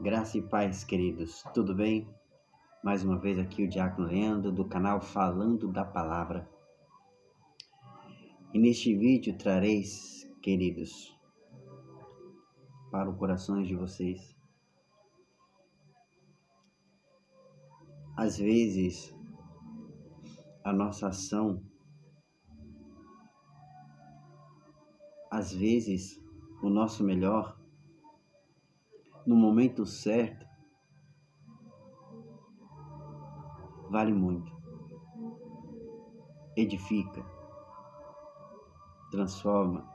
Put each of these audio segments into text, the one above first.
Graça e paz, queridos. Tudo bem? Mais uma vez aqui o Diácono Leandro do canal Falando da Palavra. E neste vídeo trareis, queridos, para os corações de vocês. Às vezes, a nossa ação, às vezes, o nosso melhor, no momento certo, vale muito. Edifica, transforma.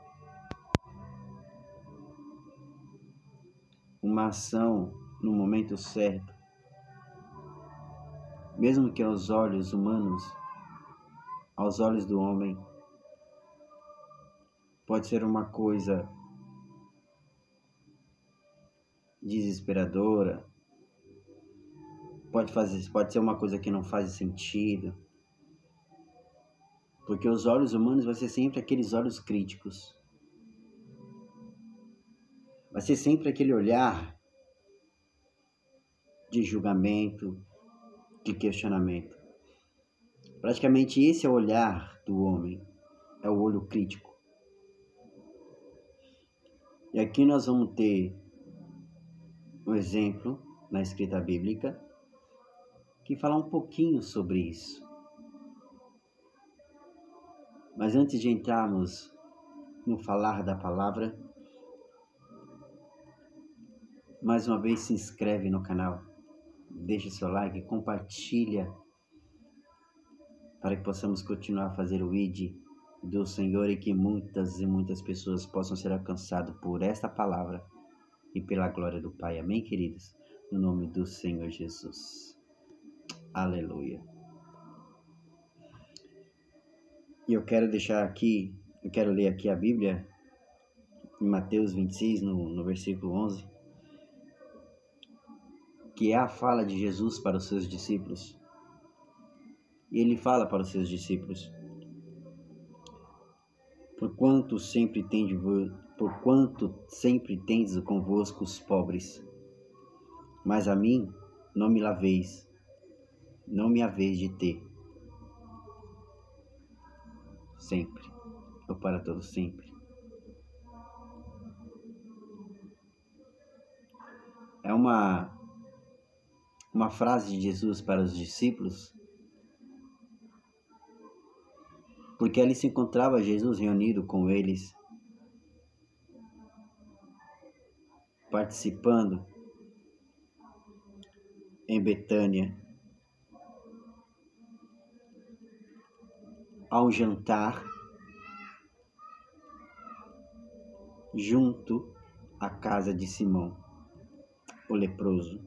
Uma ação no momento certo, mesmo que aos olhos humanos, aos olhos do homem, pode ser uma coisa desesperadora, pode ser uma coisa que não faz sentido, porque os olhos humanos vai ser sempre aqueles olhos críticos, vai ser sempre aquele olhar de julgamento, de questionamento. Praticamente esse é o olhar do homem, é o olho crítico. E aqui nós vamos ter um exemplo na escrita bíblica que fala um pouquinho sobre isso. Mas antes de entrarmos no falar da palavra, mais uma vez se inscreve no canal, deixa seu like, compartilha para que possamos continuar a fazer o ID do Senhor e que muitas e muitas pessoas possam ser alcançadas por esta palavra e pela glória do Pai. Amém, queridos? No nome do Senhor Jesus. Aleluia. E eu quero ler aqui a Bíblia, em Mateus 26, no versículo 11, que é a fala de Jesus para os seus discípulos. E ele fala para os seus discípulos: Porquanto sempre tendes convosco os pobres, mas a mim não me haveis de ter. Sempre, ou para todos sempre. É uma frase de Jesus para os discípulos, porque ali se encontrava Jesus reunido com eles, participando em Betânia, ao jantar, junto à casa de Simão, o leproso.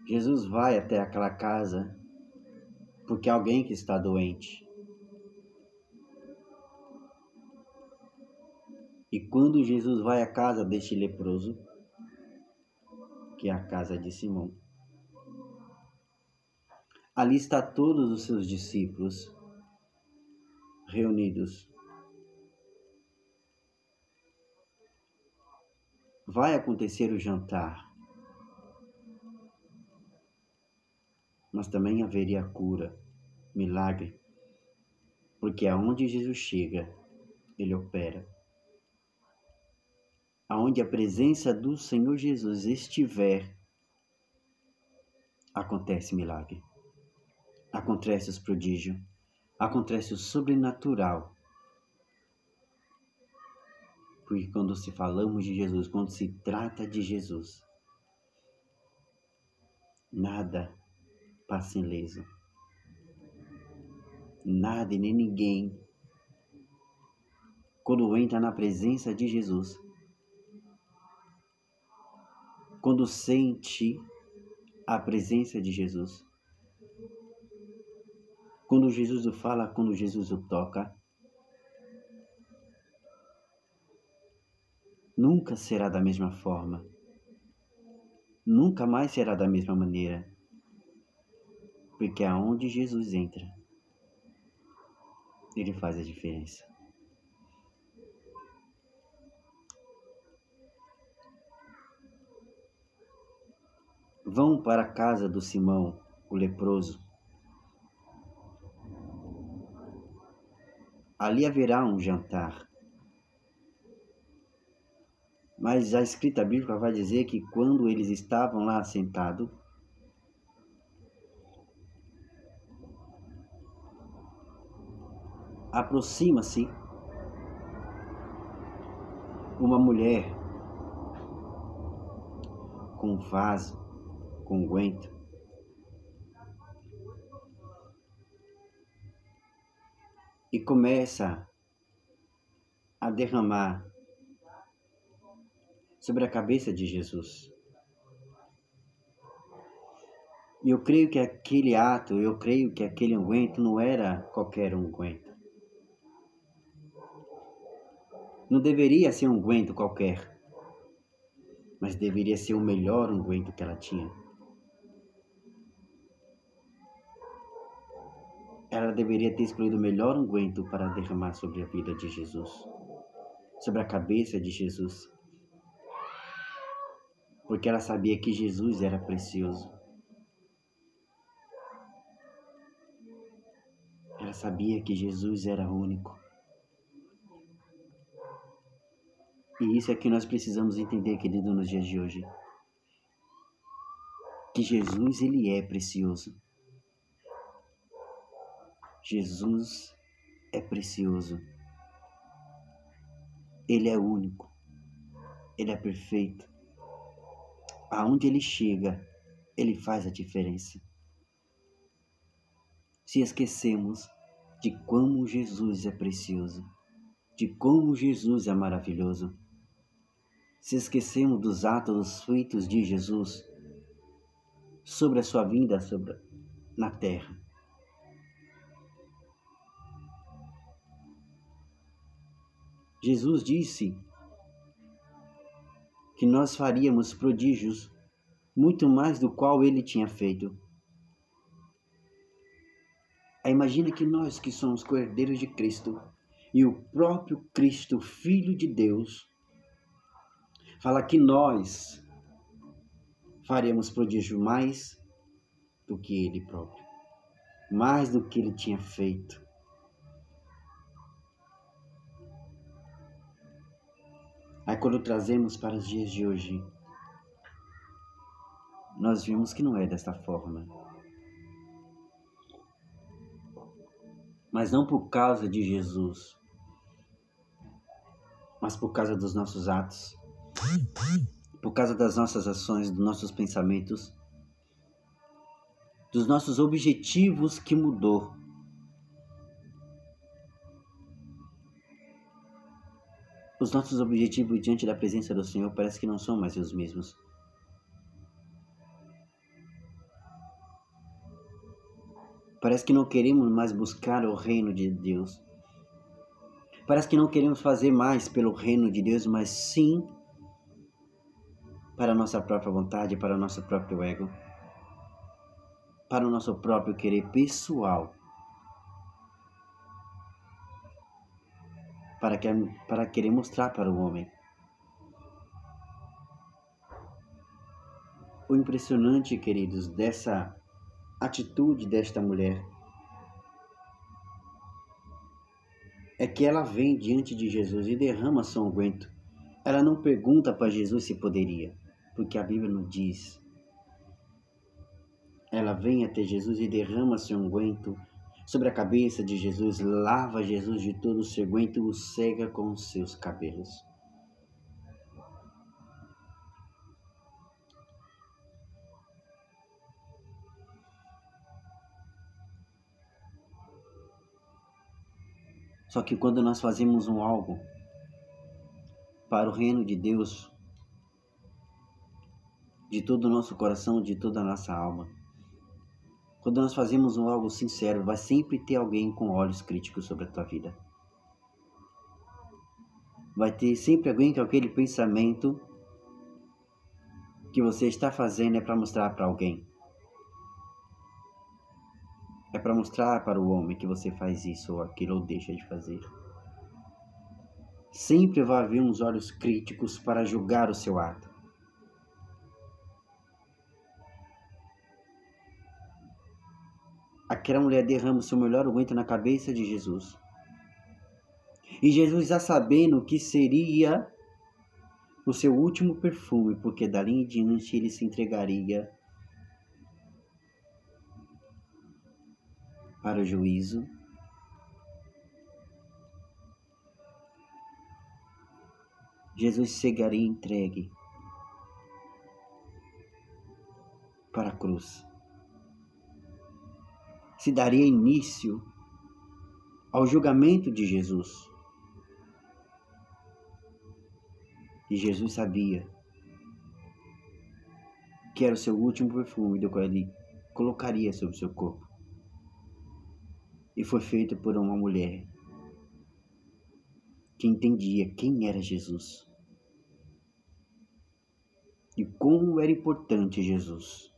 Jesus vai até aquela casa porque alguém que está doente. E quando Jesus vai à casa deste leproso, que é a casa de Simão, ali está todos os seus discípulos reunidos. Vai acontecer o jantar, mas também haveria cura, milagre, porque aonde Jesus chega, ele opera. Aonde a presença do Senhor Jesus estiver, acontece milagre, acontece os prodígios, acontece o sobrenatural. Porque quando se falamos de Jesus, quando se trata de Jesus, nada passa ileso. Nada e nem ninguém, quando entra na presença de Jesus, quando sente a presença de Jesus, quando Jesus o fala, quando Jesus o toca, nunca será da mesma forma, nunca mais será da mesma maneira, porque aonde Jesus entra, ele faz a diferença. vão para a casa do Simão, o leproso. Ali haverá um jantar. Mas a escrita bíblica vai dizer que quando eles estavam lá sentados, aproxima-se uma mulher com um vaso, com unguento, e começa a derramar sobre a cabeça de Jesus. E eu creio que aquele ato, eu creio que aquele unguento não era qualquer unguento. Não deveria ser um unguento qualquer, mas deveria ser o melhor unguento que ela tinha. Ela deveria ter escolhido o melhor unguento para derramar sobre a vida de Jesus, sobre a cabeça de Jesus, porque ela sabia que Jesus era precioso. Ela sabia que Jesus era único. E isso é que nós precisamos entender, querido, nos dias de hoje. Que Jesus, ele é precioso. Jesus é precioso. Ele é único. Ele é perfeito. Aonde ele chega, ele faz a diferença. Se esquecemos de como Jesus é precioso, de como Jesus é maravilhoso, se esquecemos dos atos, dos feitos de Jesus sobre a sua vida na terra. Jesus disse que nós faríamos prodígios muito mais do qual ele tinha feito. Imagina que nós que somos cordeiros de Cristo e o próprio Cristo, Filho de Deus, fala que nós faremos prodígio mais do que ele próprio, mais do que ele tinha feito. Aí quando trazemos para os dias de hoje, nós vimos que não é desta forma. Mas não por causa de Jesus, mas por causa dos nossos atos, por causa das nossas ações, dos nossos pensamentos, dos nossos objetivos que mudou. Os nossos objetivos diante da presença do Senhor parece que não são mais os mesmos. Parece que não queremos mais buscar o reino de Deus. Parece que não queremos fazer mais pelo reino de Deus, mas sim para a nossa própria vontade, para o nosso próprio ego, para o nosso próprio querer pessoal, para querer mostrar para o homem. O impressionante, queridos, dessa atitude desta mulher é que ela vem diante de Jesus e derrama seu unguento. Ela não pergunta para Jesus se poderia, porque a Bíblia não diz. Ela vem até Jesus e derrama seu unguento sobre a cabeça de Jesus, lava Jesus de todo o seu unguento e o cega com os seus cabelos. Só que quando nós fazemos algo para o reino de Deus, de todo o nosso coração, de toda a nossa alma, quando nós fazemos algo sincero, vai sempre ter alguém com olhos críticos sobre a tua vida. Vai ter sempre alguém com aquele pensamento que você está fazendo é para mostrar para alguém. É para mostrar para o homem que você faz isso ou aquilo ou deixa de fazer. Sempre vai haver uns olhos críticos para julgar o seu ato. aquela mulher derrama o seu melhor unguento na cabeça de Jesus. E Jesus, já sabendo que seria o seu último perfume, porque dali em diante ele se entregaria para o juízo, Jesus chegaria entregue para a cruz. Se daria início ao julgamento de Jesus. E Jesus sabia que era o seu último perfume, do qual ele colocaria sobre o seu corpo. E foi feito por uma mulher que entendia quem era Jesus e como era importante Jesus,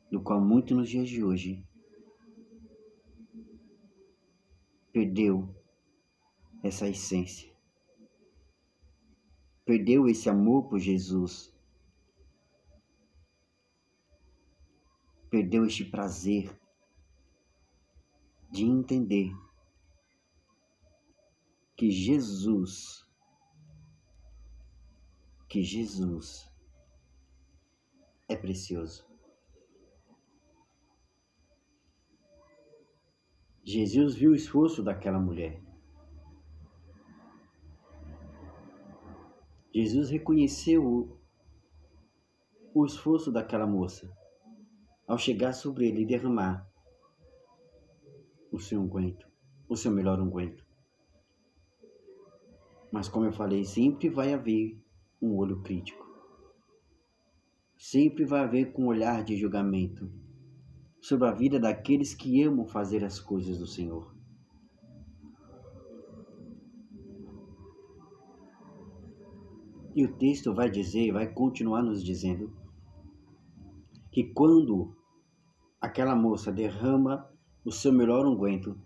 do qual muito nos dias de hoje perdeu essa essência, perdeu esse amor por Jesus, perdeu este prazer de entender que Jesus é precioso. Jesus viu o esforço daquela mulher. Jesus reconheceu o esforço daquela moça ao chegar sobre ele e derramar o seu unguento, o seu melhor unguento. Mas como eu falei, sempre vai haver um olho crítico. Sempre vai haver um olhar de julgamento sobre a vida daqueles que amam fazer as coisas do Senhor. E o texto vai dizer, vai continuar nos dizendo, que quando aquela moça derrama o seu melhor unguento,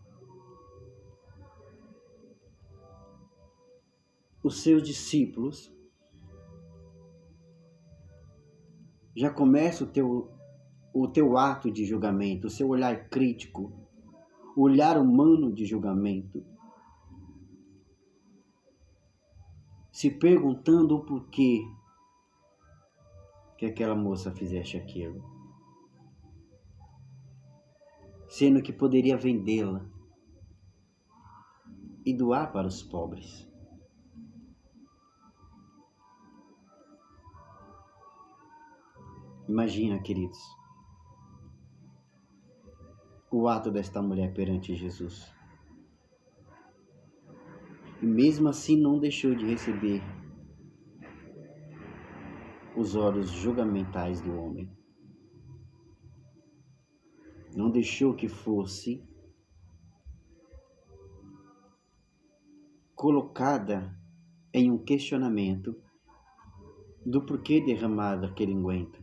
os seus discípulos já começam o teu ato de julgamento, o seu olhar crítico, o olhar humano de julgamento, se perguntando o porquê que aquela moça fizesse aquilo, sendo que poderia vendê-la e doar para os pobres. Imagina, queridos, o ato desta mulher perante Jesus. E mesmo assim não deixou de receber os olhos julgamentais do homem. Não deixou que fosse colocada em um questionamento do porquê derramado aquele unguento,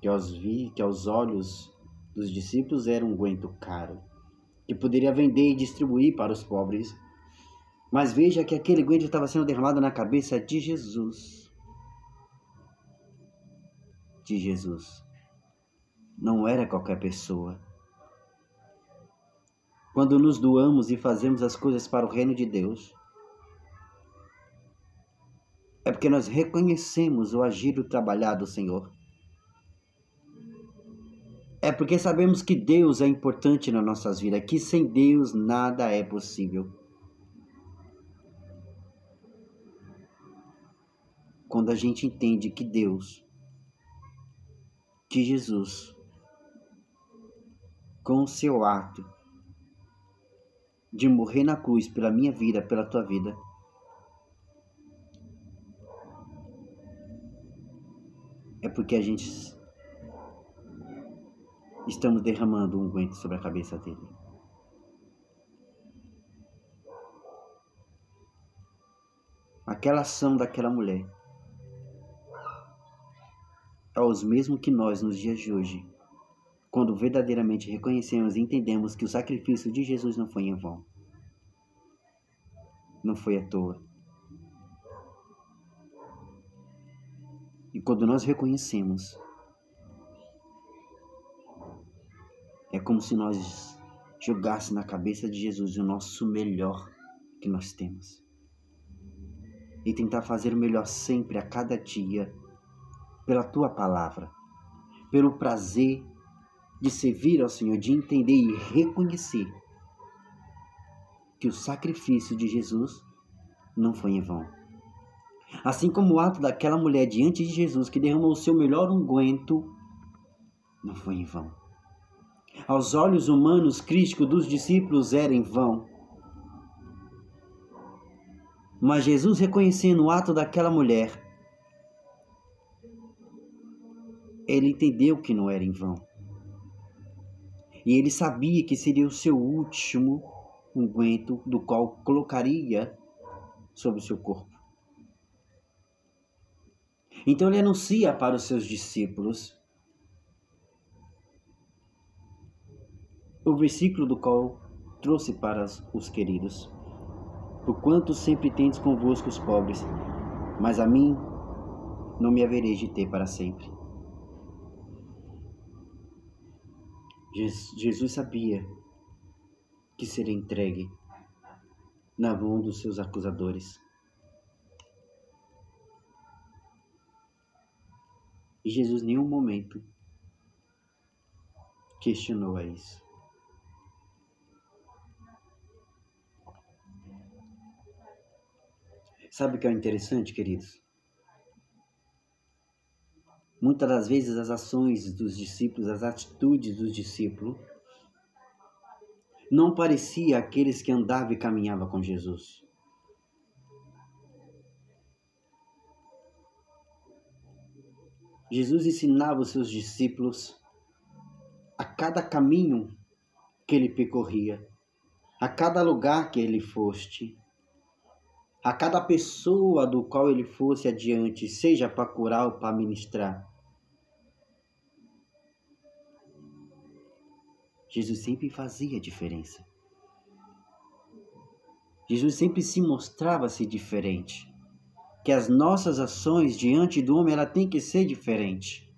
que aos olhos dos discípulos era um unguento caro, que poderia vender e distribuir para os pobres. Mas veja que aquele unguento estava sendo derramado na cabeça de Jesus. De Jesus. Não era qualquer pessoa. Quando nos doamos e fazemos as coisas para o reino de Deus, é porque nós reconhecemos o agir e o trabalhar do Senhor. É porque sabemos que Deus é importante nas nossas vidas, que sem Deus nada é possível. Quando a gente entende que Deus, que Jesus, com o seu ato de morrer na cruz pela minha vida, pela tua vida, é porque a gente estamos derramando um unguento sobre a cabeça dele. Aquela ação daquela mulher é os mesmos que nós nos dias de hoje, quando verdadeiramente reconhecemos e entendemos que o sacrifício de Jesus não foi em vão, não foi à toa. E quando nós reconhecemos como se nós jogássemos na cabeça de Jesus o nosso melhor que nós temos. E tentar fazer o melhor sempre, a cada dia, pela tua palavra, pelo prazer de servir ao Senhor, de entender e reconhecer que o sacrifício de Jesus não foi em vão. Assim como o ato daquela mulher diante de Jesus que derramou o seu melhor unguento, não foi em vão. Aos olhos humanos críticos dos discípulos era em vão. Mas Jesus, reconhecendo o ato daquela mulher, ele entendeu que não era em vão. E ele sabia que seria o seu último unguento, do qual colocaria sobre o seu corpo. Então ele anuncia para os seus discípulos o versículo do qual trouxe para os queridos. Porquanto sempre tendes convosco os pobres, mas a mim não me havereis de ter para sempre. Jesus sabia que seria entregue na mão dos seus acusadores. E Jesus em nenhum momento questionou a isso. Sabe o que é interessante, queridos? Muitas das vezes as ações dos discípulos, as atitudes dos discípulos, não pareciam aqueles que andavam e caminhavam com Jesus. Jesus ensinava os seus discípulos a cada caminho que ele percorria, a cada lugar que ele fosse, a cada pessoa do qual ele fosse adiante, seja para curar ou para ministrar. Jesus sempre fazia diferença. Jesus sempre se mostrava-se diferente. Que as nossas ações diante do homem, ela tem que ser diferente.